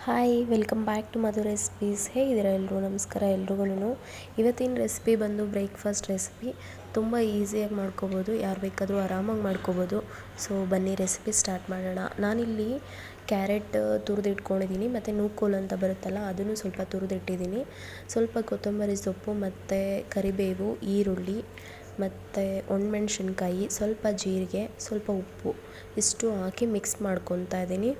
Hi, welcome back to Madhu recipes. ಹೇಗಿದ್ದೀರಾ ಎಲ್ಲರೂ? ನಮಸ್ಕಾರ ಎಲ್ರಿಗೂ. ಇವತ್ತಿನ ರೆಸಿಪಿ ಬಂದು ಬ್ರೇಕ್ಫಾಸ್ಟ್ ರೆಸಿಪಿ. ತುಂಬ ಈಸಿಯಾಗಿ ಮಾಡ್ಕೋಬೋದು, ಯಾರು ಬೇಕಾದರೂ ಆರಾಮಾಗಿ ಮಾಡ್ಕೋಬೋದು. ಸೊ ಬನ್ನಿ ರೆಸಿಪಿ ಸ್ಟಾರ್ಟ್ ಮಾಡೋಣ. ನಾನಿಲ್ಲಿ ಕ್ಯಾರೆಟ್ ತುರಿದಿಟ್ಕೊಂಡಿದ್ದೀನಿ, ಮತ್ತು ನೂಕೋಲು ಅಂತ ಬರುತ್ತಲ್ಲ ಅದನ್ನು ಸ್ವಲ್ಪ ತುರಿದಿಟ್ಟಿದ್ದೀನಿ. ಸ್ವಲ್ಪ ಕೊತ್ತಂಬರಿ ಸೊಪ್ಪು ಮತ್ತು ಕರಿಬೇವು, ಈರುಳ್ಳಿ ಮತ್ತು ಒಣಮೆಣ್ಸಿನ್ಕಾಯಿ, ಸ್ವಲ್ಪ ಜೀರಿಗೆ, ಸ್ವಲ್ಪ ಉಪ್ಪು ಇಷ್ಟು ಹಾಕಿ ಮಿಕ್ಸ್ ಮಾಡ್ಕೊತಾ ಇದ್ದೀನಿ.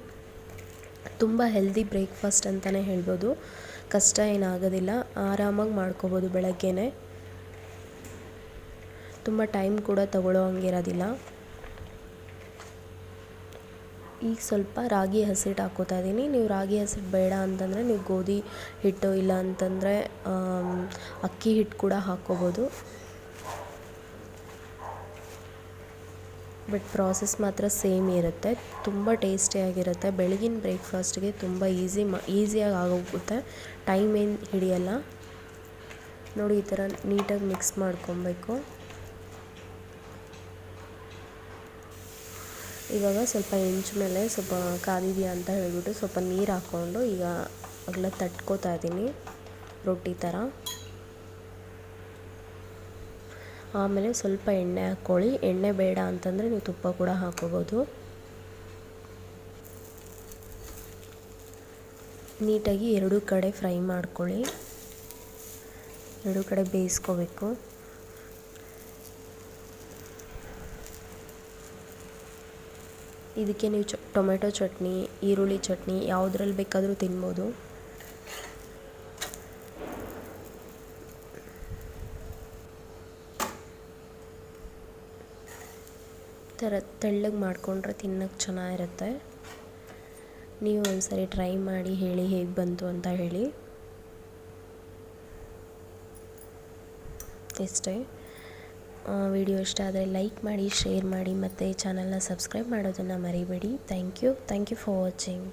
ತುಂಬ ಹೆಲ್ದಿ ಬ್ರೇಕ್ಫಾಸ್ಟ್ ಅಂತಲೇ ಹೇಳ್ಬೋದು. ಕಷ್ಟ ಏನಾಗೋದಿಲ್ಲ, ಆರಾಮಾಗಿ ಮಾಡ್ಕೋಬೋದು. ಬೆಳಗ್ಗೆನೇ ತುಂಬ ಟೈಮ್ ಕೂಡ ತಗೊಳ್ಳೋ ಹಂಗಿರೋದಿಲ್ಲ. ಈಗ ಸ್ವಲ್ಪ ರಾಗಿ ಹಸಿಟ್ಟು ಹಾಕ್ಕೋತಾ ಇದ್ದೀನಿ. ನೀವು ರಾಗಿ ಹಸಿಟ್ಟು ಬೇಡ ಅಂತಂದರೆ ನೀವು ಗೋಧಿ ಹಿಟ್ಟು ಇಲ್ಲ ಅಂತಂದರೆ ಅಕ್ಕಿ ಹಿಟ್ಟು ಕೂಡ ಹಾಕ್ಕೋಬೋದು. ಬಟ್ ಪ್ರಾಸೆಸ್ ಮಾತ್ರ ಸೇಮ್ ಇರುತ್ತೆ. ತುಂಬ ಟೇಸ್ಟಿಯಾಗಿರುತ್ತೆ. ಬೆಳಗಿನ ಬ್ರೇಕ್ಫಾಸ್ಟ್ಗೆ ತುಂಬ ಈಸಿಯಾಗಿ ಆಗೋಗುತ್ತೆ, ಟೈಮ್ ಏನು ಹಿಡಿಯಲ್ಲ. ನೋಡಿ, ಈ ಥರ ನೀಟಾಗಿ ಮಿಕ್ಸ್ ಮಾಡ್ಕೊಬೇಕು. ಇವಾಗ ಸ್ವಲ್ಪ ಹೆಂಚು ಮೇಲೆ ಸ್ವಲ್ಪ ಕಾದಿದೆಯಾ ಅಂತ ಹೇಳ್ಬಿಟ್ಟು ಸ್ವಲ್ಪ ನೀರು ಹಾಕ್ಕೊಂಡು ಈಗ ಅಗಲ ತಟ್ಕೋತಾ ಇದ್ದೀನಿ, ರೊಟ್ಟಿ ಥರ. ಆಮೇಲೆ ಸ್ವಲ್ಪ ಎಣ್ಣೆ ಹಾಕ್ಕೊಳ್ಳಿ. ಎಣ್ಣೆ ಬೇಡ ಅಂತಂದರೆ ನೀವು ತುಪ್ಪ ಕೂಡ ಹಾಕ್ಕೋಬೋದು. ನೀಟಾಗಿ ಎರಡೂ ಕಡೆ ಫ್ರೈ ಮಾಡ್ಕೊಳ್ಳಿ, ಎರಡೂ ಕಡೆ ಬೇಯಿಸ್ಕೋಬೇಕು. ಇದಕ್ಕೆ ನೀವು ಟೊಮೆಟೊ ಚಟ್ನಿ, ಈರುಳ್ಳಿ ಚಟ್ನಿ ಯಾವುದ್ರಲ್ಲಿ ಬೇಕಾದರೂ ತಿನ್ಬೋದು. ಥರ ತೆಳ್ಳಗೆ ಮಾಡಿಕೊಂಡ್ರೆ ತಿನ್ನೋಕ್ಕೆ ಚೆನ್ನಾಗಿರುತ್ತೆ. ನೀವು ಒಂದ್ಸರಿ ಟ್ರೈ ಮಾಡಿ ಹೇಳಿ ಹೇಗೆ ಬಂತು ಅಂತ ಹೇಳಿ. ಇಷ್ಟೇ. ವಿಡಿಯೋ ಇಷ್ಟ ಆದರೆ ಲೈಕ್ ಮಾಡಿ, ಶೇರ್ ಮಾಡಿ, ಮತ್ತು ಚಾನಲ್ನ ಸಬ್ಸ್ಕ್ರೈಬ್ ಮಾಡೋದನ್ನು ಮರಿಬೇಡಿ. Thank you for watching.